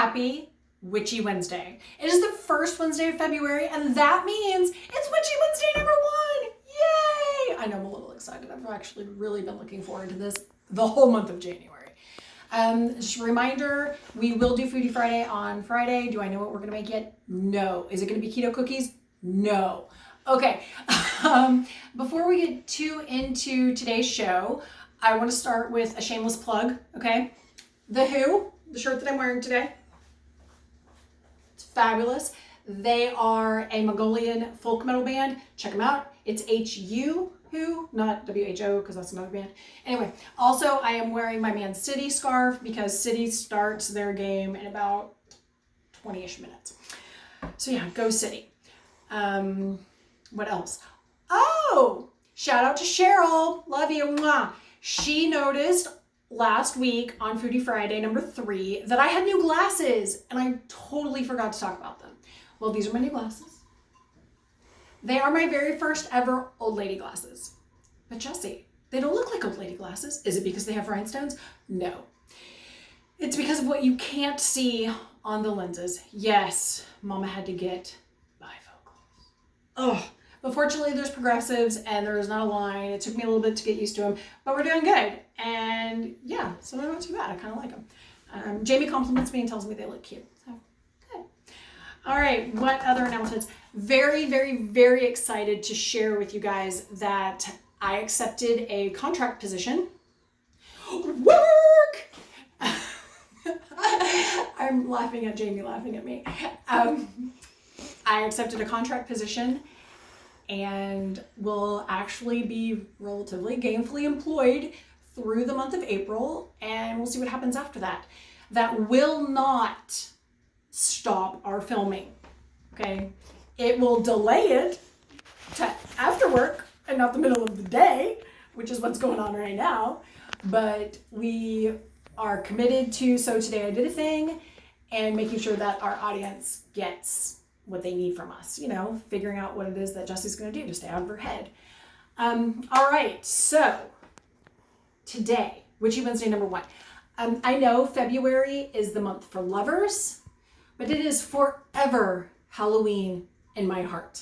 happy Witchy Wednesday. It is the first Wednesday of February, and that means it's Witchy Wednesday number 1. Yay! I know I'm a little excited. I've actually really been looking forward to this the whole month of January. Just a reminder, we will do Foodie Friday on Friday. Do I know what we're going to make yet? No. Is it going to be keto cookies? No. Okay. Before we get too into today's show, I want to start with a shameless plug, okay? The Who, the shirt that I'm wearing today, it's fabulous. They are a Mongolian folk metal band. Check them out. It's H-U, Who, not W-H-O, because that's another band. Anyway, also I am wearing my Man City scarf because City starts their game in about 20-ish minutes. So yeah, go City. What else? Oh, shout out to Cheryl. Love you. Mwah. She noticed last week on Foodie Friday number 3 that I had new glasses and I totally forgot to talk about them. Well, these are my new glasses. They are my very first ever old lady glasses. But Jessie, they don't look like old lady glasses. Is it because they have rhinestones? No. It's because of what you can't see on the lenses. Yes, Mama had to get bifocals. Oh, but fortunately there's progressives and there's not a line. It took me a little bit to get used to them, but we're doing good. And yeah, so they're not too bad. I kind of like them. Jamie compliments me and tells me they look cute. So good. All right, what other announcements? Very, very, very excited to share with you guys that I accepted a contract position. Work! I'm laughing at Jamie laughing at me. I accepted a contract position and will actually be relatively gainfully employed through the month of April, and we'll see what happens after that. That will not stop our filming, okay? It will delay it to after work and not the middle of the day, which is what's going on right now, but we are committed to, so today I did a thing and making sure that our audience gets what they need from us, you know, figuring out what it is that Jessie's going to do to stay out of her head. All right, so today, Witchy Wednesday number 1. I know February is the month for lovers, but it is forever Halloween in my heart.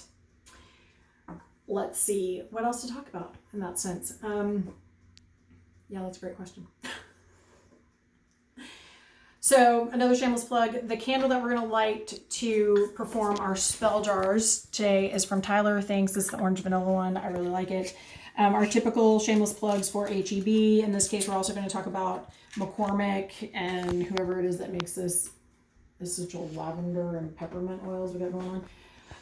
Let's see what else to talk about in that sense. Yeah, that's a great question. So another shameless plug, the candle that we're going to light to perform our spell jars today is from Tyler Thanks. This is the orange vanilla one. I really like it. Our typical shameless plugs for HEB. In this case, we're also going to talk about McCormick and whoever it is that makes this essential lavender and peppermint oils we got going on.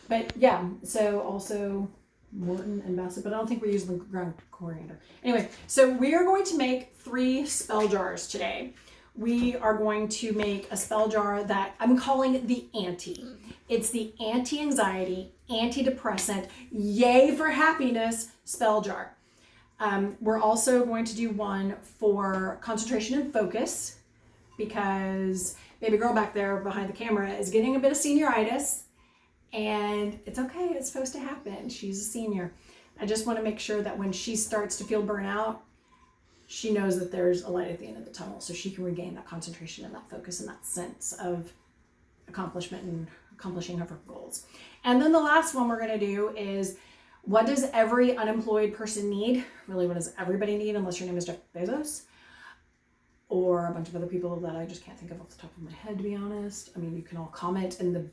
But yeah, so also Morton and Basil, but I don't think we're using the ground coriander. Anyway, so we are going to make 3 spell jars today. We are going to make a spell jar that I'm calling the Anti. It's the anti-anxiety, antidepressant, yay for happiness spell jar. We're also going to do one for concentration and focus because baby girl back there behind the camera is getting a bit of senioritis and it's okay. It's supposed to happen. She's a senior. I just want to make sure that when she starts to feel burnout, she knows that there's a light at the end of the tunnel so she can regain that concentration and that focus and that sense of accomplishment and accomplishing of her goals. And then the last one we're going to do is, what does every unemployed person need? Really, what does everybody need unless your name is Jeff Bezos? Or a bunch of other people that I just can't think of off the top of my head, to be honest. I mean, you can all comment in the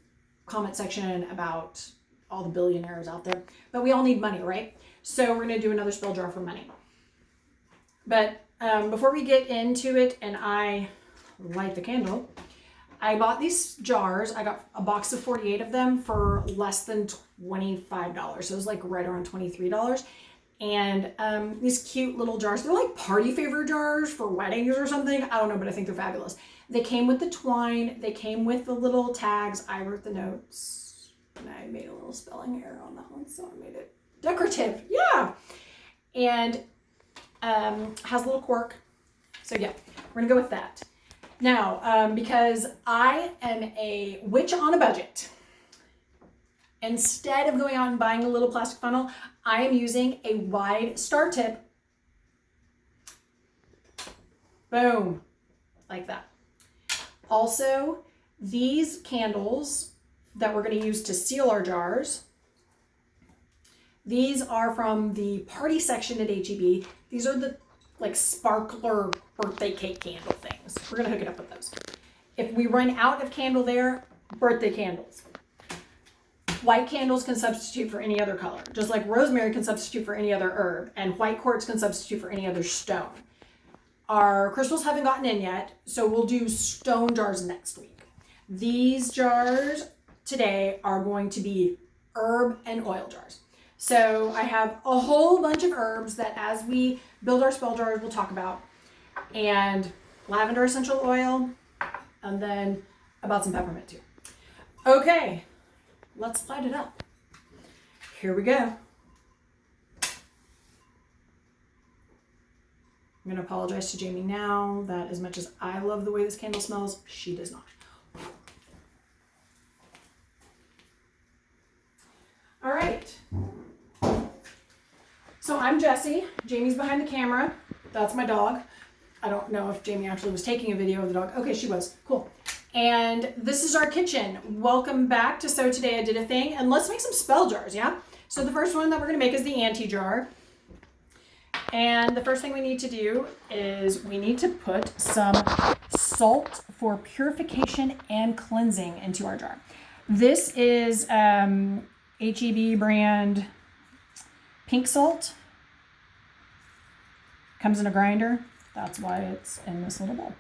comment section about all the billionaires out there. But we all need money, right? So we're going to do another spell jar for money. But before we get into it and I light the candle, I bought these jars. I got a box of 48 of them for less than $25. So it was like right around $23. And these cute little jars, they're like party favor jars for weddings or something. I don't know, but I think they're fabulous. They came with the twine. They came with the little tags. I wrote the notes and I made a little spelling error on that one. So I made it decorative. Yeah. And has a little cork. So yeah, we're gonna go with that. Now, because I am a witch on a budget, instead of going out and buying a little plastic funnel, I am using a wide star tip. Boom, like that. Also, These candles that we're going to use to seal our jars, these are from the party section at HEB. These are the like sparkler birthday cake candle things. We're going to hook it up with those. If we run out of candle there, birthday candles. White candles can substitute for any other color, just like rosemary can substitute for any other herb, and white quartz can substitute for any other stone. Our crystals haven't gotten in yet, so we'll do stone jars next week. These jars today are going to be herb and oil jars. So I have a whole bunch of herbs that as we build our spell jars, we'll talk about, and lavender essential oil, and then about some peppermint too. Okay. Let's light it up. Here we go. I'm going to apologize to Jamie now that as much as I love the way this candle smells, she does not. All right. So I'm Jessie. Jamie's behind the camera. That's my dog. I don't know if Jamie actually was taking a video of the dog. Okay, she was. Cool. And this is our kitchen. Welcome back to So Today I Did a Thing. And let's make some spell jars, yeah? So the first one that we're going to make is the anti-jar. And the first thing we need to do is we need to put some salt for purification and cleansing into our jar. This is HEB brand pink salt. Comes in a grinder. That's why it's in this little bowl.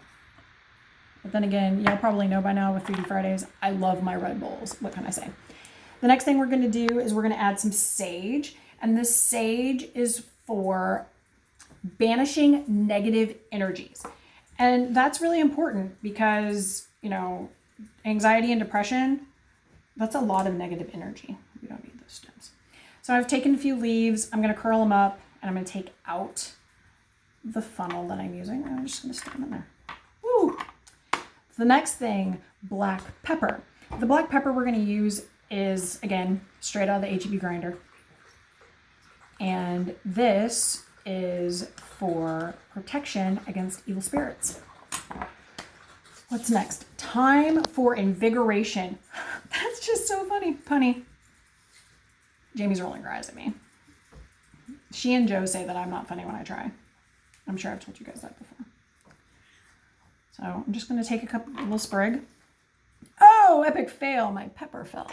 But then again, y'all probably know by now with Foodie Fridays, I love my red bowls. What can I say? The next thing we're going to do is we're going to add some sage. And this sage is for banishing negative energies. And that's really important because, you know, anxiety and depression, that's a lot of negative energy. We don't need those stems. So I've taken a few leaves. I'm going to curl them up and I'm going to take out the funnel that I'm using. I'm just going to stick them in there. Woo! The next thing, black pepper. The black pepper we're going to use is, again, straight out of the HEB grinder. And this is for protection against evil spirits. What's next? Thyme for invigoration. That's just so funny. Punny. Jamie's rolling her eyes at me. She and Joe say that I'm not funny when I try. I'm sure I've told you guys that before. So I'm just going to take a little sprig. Oh, epic fail. My pepper fell.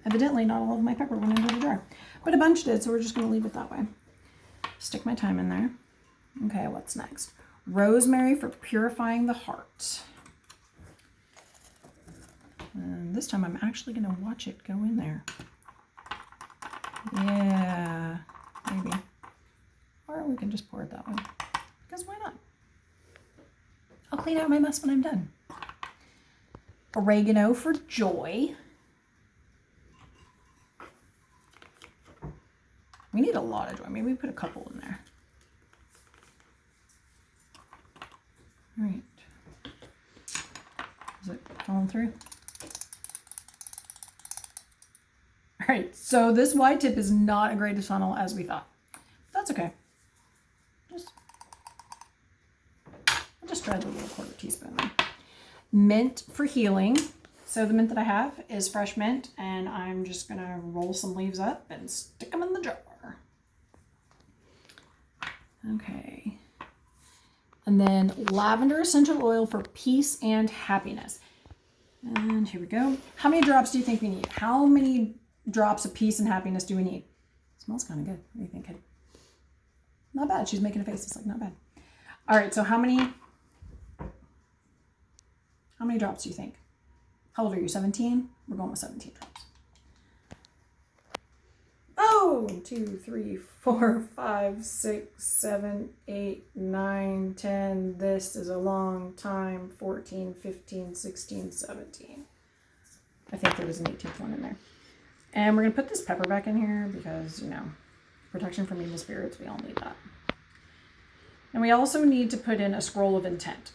Evidently, not all of my pepper went into the jar. But a bunch did, so we're just going to leave it that way. Stick my thyme in there. Okay, what's next? Rosemary for purifying the heart. And this time I'm actually going to watch it go in there. Yeah, maybe. Or we can just pour it that way. Because why not? I'll clean out my mess when I'm done. Oregano for joy. We need a lot of joy. Maybe we put a couple in there. All right. Is it falling through? All right. So this wide tip is not a great funnel as we thought. That's okay. Just try the little quarter teaspoon there. Mint for healing. So the mint that I have is fresh mint, and I'm just going to roll some leaves up and stick them in the jar. Okay. And then lavender essential oil for peace and happiness. And here we go. How many drops do you think we need? How many drops of peace and happiness do we need? It smells kind of good. What do you think, kid? Not bad. She's making a face. It's like, not bad. All right. So how many drops do you think? How old are you? 17? We're going with 17 drops. Oh, 2, 3, 4, 5, 6, 7, 8, 9, 10. This is a long time. 14, 15, 16, 17. I think there was an 18th one in there. And we're going to put this pepper back in here because, you know, protection from evil spirits. We all need that. And we also need to put in a scroll of intent.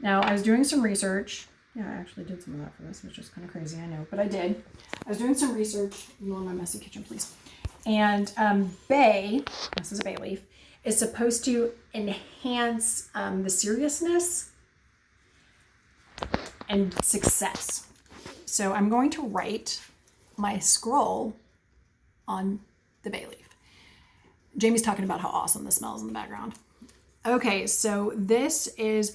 Now, I was doing some research. Yeah, I actually did some of that for this, which is kind of crazy, I know, but I did. I was doing some research. You on my messy kitchen, please. And bay, this is a bay leaf, is supposed to enhance the seriousness and success. So I'm going to write my scroll on the bay leaf. Jamie's talking about how awesome this smells in the background. Okay, so this is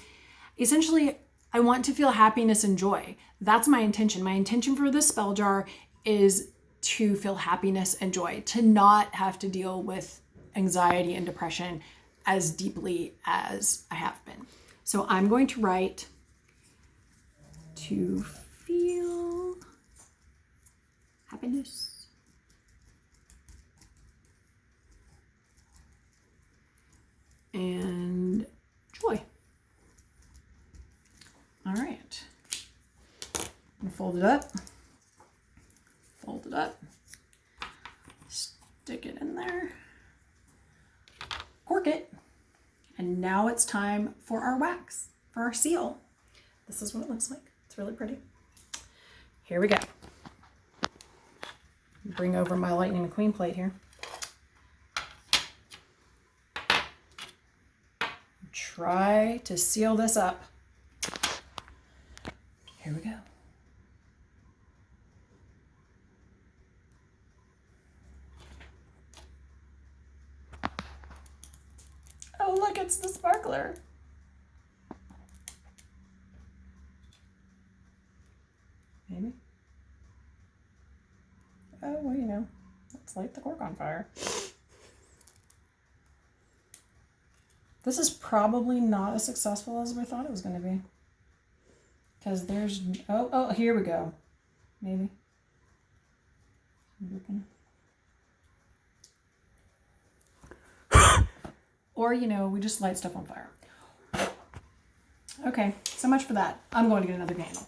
essentially, I want to feel happiness and joy. That's my intention. My intention for this spell jar is to feel happiness and joy, to not have to deal with anxiety and depression as deeply as I have been. So I'm going to write to feel happiness and joy. All right. And fold it up. Fold it up. Stick it in there. Cork it. And now it's time for our wax, for our seal. This is what it looks like. It's really pretty. Here we go. Bring over my Lightning McQueen plate here. Try to seal this up. Here we go. Oh, look, it's the sparkler. Maybe. Oh, well, you know, let's light the cork on fire. This is probably not as successful as we thought it was going to be. Because there's, oh, here we go. Maybe. Or, you know, we just light stuff on fire. Okay, so much for that. I'm going to get another candle.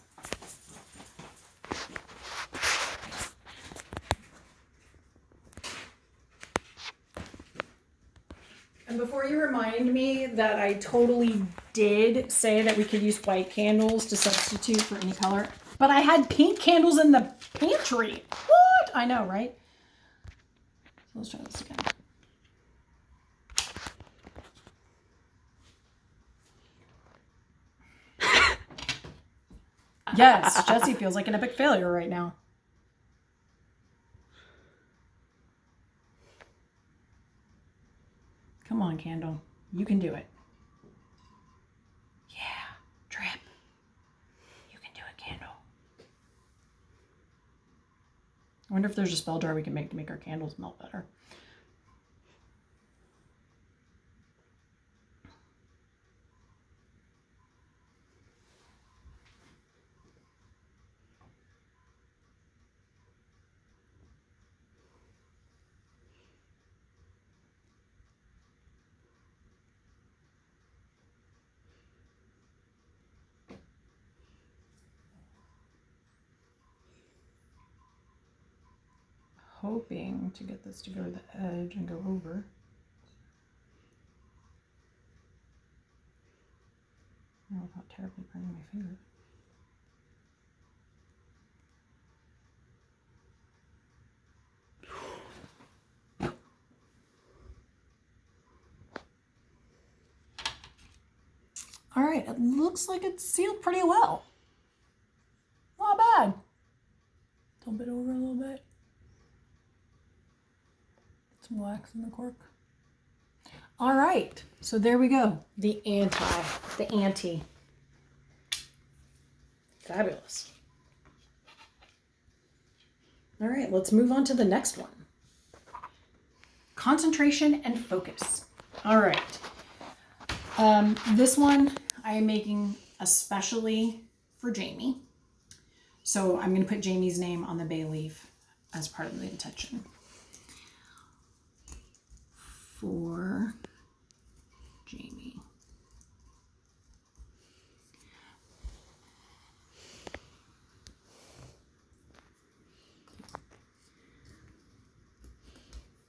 And before you remind me that I totally did say that we could use white candles to substitute for any color, but I had pink candles in the pantry. What? I know, right? So let's try this again. Yes, Jessie feels like an epic failure right now. Come on, candle. You can do it. Yeah, drip. You can do it, candle. I wonder if there's a spell jar we can make to make our candles melt better. Hoping to get this to go to the edge and go over. No, without terribly burning my finger. All right, it looks like it's sealed pretty well. Not bad. A little bit over a little bit. Some wax in the cork. All right, so there we go. The anti. Fabulous. All right, let's move on to the next one. Concentration and focus. All right. This one I am making especially for Jamie. So I'm going to put Jamie's name on the bay leaf as part of the intention. For Jamie.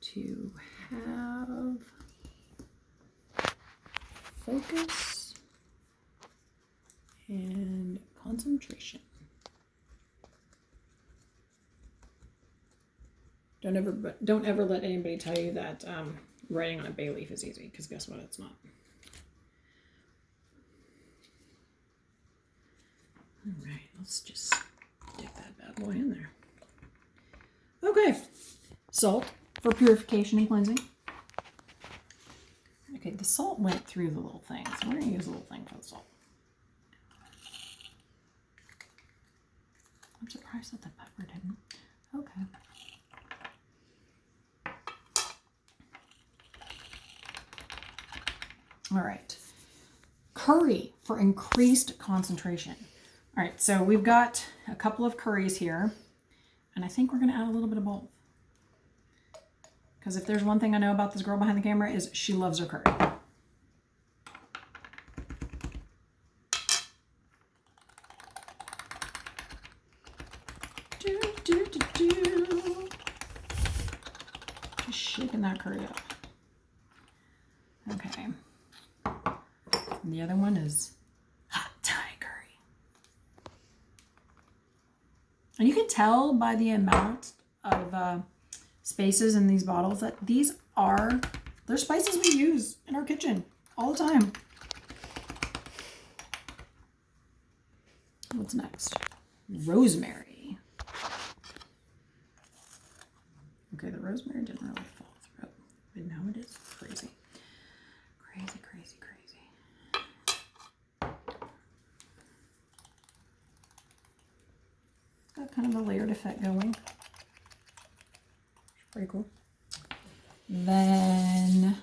To have focus and concentration. Don't ever let anybody tell you that writing on a bay leaf is easy, because guess what? It's not. All right, let's just stick that bad boy in there. Okay, salt for purification and cleansing. Okay, the salt went through the little thing, so we're going to use a little thing for the salt. I'm surprised that the pepper didn't. Okay. All right. Curry for increased concentration. All right, so we've got a couple of curries here, and I think we're going to add a little bit of both. Because if there's one thing I know about this girl behind the camera is she loves her curry. Just shaking that curry up. Okay. And the other one is hot Thai curry. And you can tell by the amount of spices in these bottles that they're spices we use in our kitchen all the time. What's next? Rosemary. Okay, the rosemary didn't really fall through, but now it is crazy. Crazy, crazy, crazy. Got kind of a layered effect going. Pretty cool. Then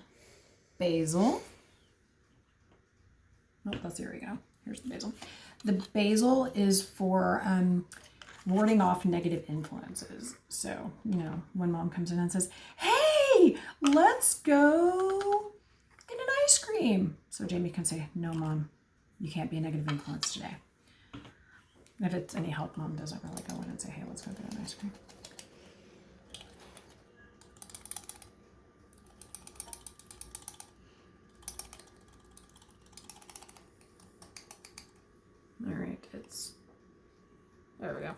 basil. Oh, there we go. Here's the basil. The basil is for warding off negative influences. So, you know, when mom comes in and says, hey, let's go get an ice cream. So Jamie can say, no, mom, you can't be a negative influence today. If it's any help, mom doesn't really go in and say, hey, let's go get an ice cream. All right, there we go.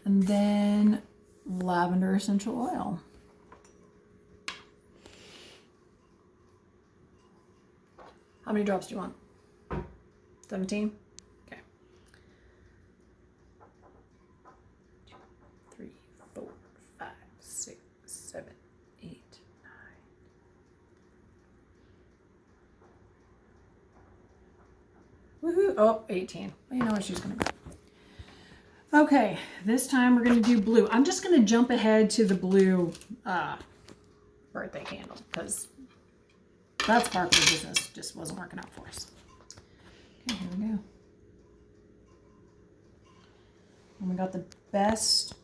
And then lavender essential oil. How many drops do you want? 17? Okay. 2, 3, 4, 5, 6, 7, 8, 9. Woohoo! Oh, 18. Well, you know what she's going to go. Okay, this time we're going to do blue. I'm just going to jump ahead to the blue birthday candle because that sparkly business just wasn't working out for us. Okay, here we go. And we got the best.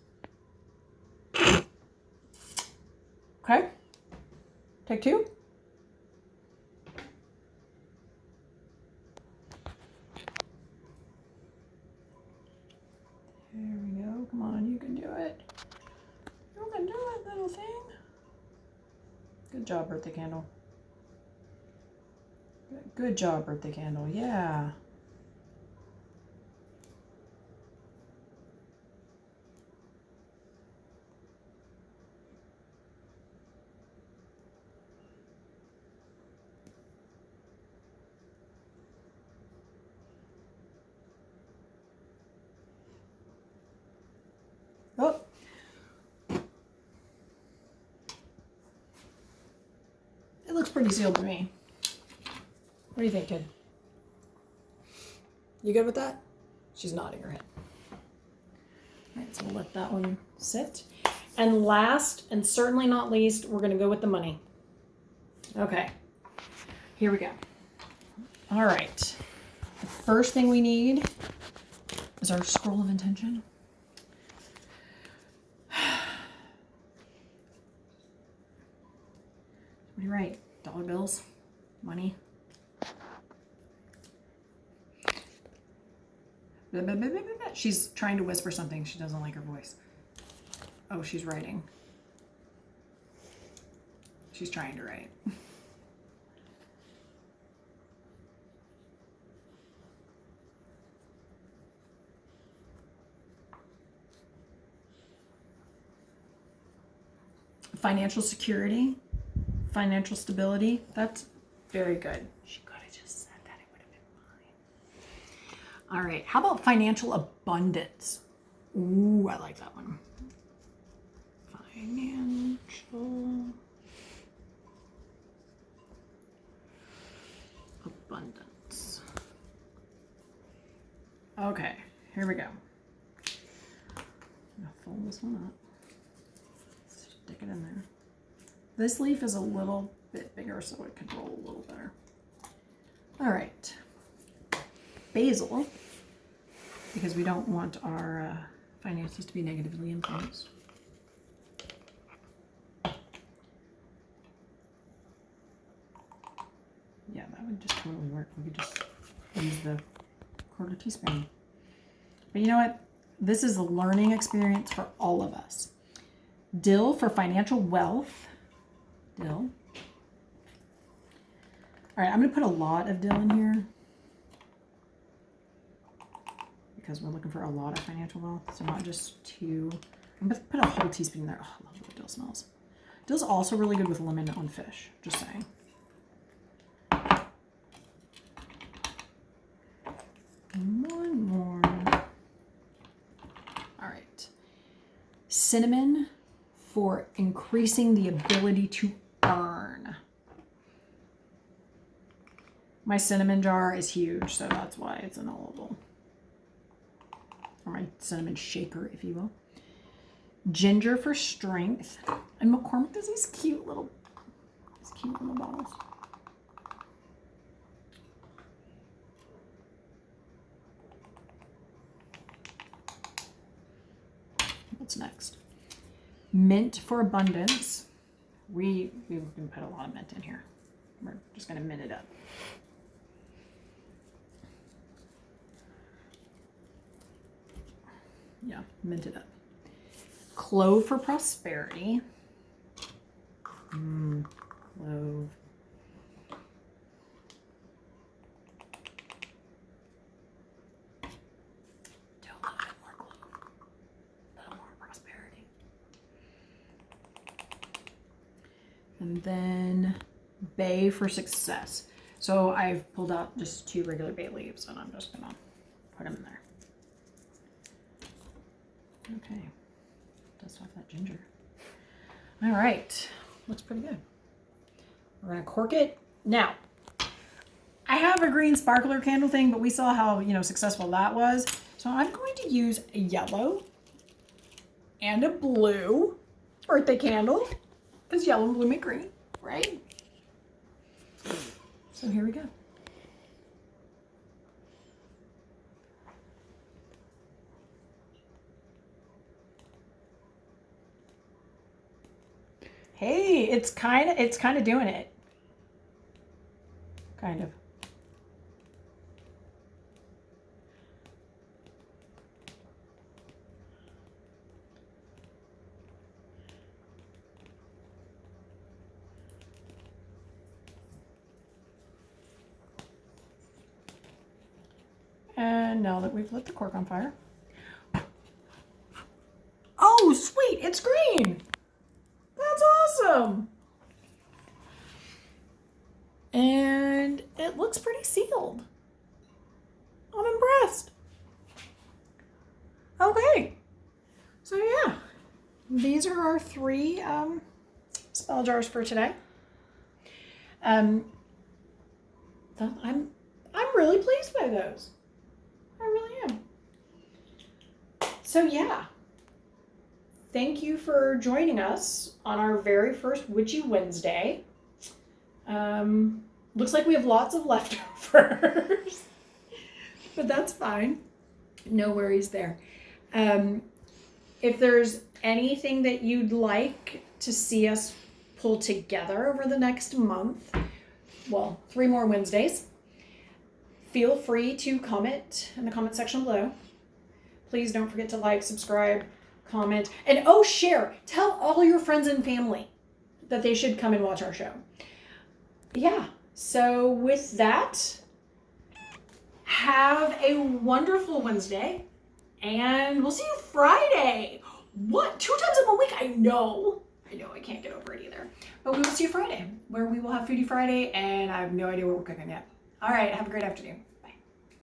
Okay, take 2. There we go. Come on, you can do it. You can do it, little thing. Good job, birthday candle. Good job, birthday candle. Yeah. Oh. It looks pretty sealed to me. What do you think, kid? You good with that? She's nodding her head. All right, so we'll let that one sit. And last, and certainly not least, we're going to go with the money. Okay, here we go. All right, the first thing we need is our scroll of intention. What do you write? Dollar bills? Money? She's trying to whisper something. She doesn't like her voice. Oh, she's writing. She's trying to write. Financial security, financial stability. That's very good. She could have just said that. It would have been All right, how about financial abundance? Ooh, I like that one. Financial abundance. Okay, here we go. I'm gonna fold this one up. Stick it in there. This leaf is a little bit bigger so it can roll a little better. All right. Basil, because we don't want our finances to be negatively influenced. Yeah, that would just totally work. We could just use the quarter teaspoon. But you know what? This is a learning experience for all of us. Dill for financial wealth. Dill. All right, I'm going to put a lot of dill in here because we're looking for a lot of financial wealth, so not just two. I'm going to put a whole teaspoon in there. Oh, I love the way dill smells. Dill's also really good with lemon on fish, just saying. One more. All right. Cinnamon for increasing the ability to earn. My cinnamon jar is huge, so that's why it's an olive. Or my cinnamon shaker, if you will. Ginger for strength. And McCormick does these cute little bottles. What's next? Mint for abundance. We can put a lot of mint in here. We're just going to mint it up. Yeah, mint it up. Clove for prosperity. Clove. Do a little bit more clove. A little more prosperity. And then bay for success. So I've pulled out just 2 regular bay leaves and I'm just gonna put them in there. Okay, dust off that ginger. All right, looks pretty good. We're gonna cork it. Now, I have a green sparkler candle thing, but we saw how, successful that was. So I'm going to use a yellow and a blue birthday candle, because yellow and blue make green, right? So here we go. Hey, it's kind of doing it. Kind of. And now that we've lit the cork on fire. Oh, sweet, it's green. That's awesome. And it looks pretty sealed. I'm impressed. Okay. So yeah, these are our 3 spell jars for today. I'm really pleased by those. I really am. So yeah. Thank you for joining us on our very first Witchy Wednesday. Looks like we have lots of leftovers, but that's fine. No worries there. If there's anything that you'd like to see us pull together over the next month, well, 3 more Wednesdays, feel free to comment in the comment section below. Please don't forget to like, subscribe, comment, and share. Tell all your friends and family that they should come and watch our show. Yeah, so with that, have a wonderful Wednesday, and we'll see you Friday. What? 2 times in 1 week? I know, I can't get over it either. But we will see you Friday, where we will have Foodie Friday, and I have no idea what we're cooking yet. All right, have a great afternoon.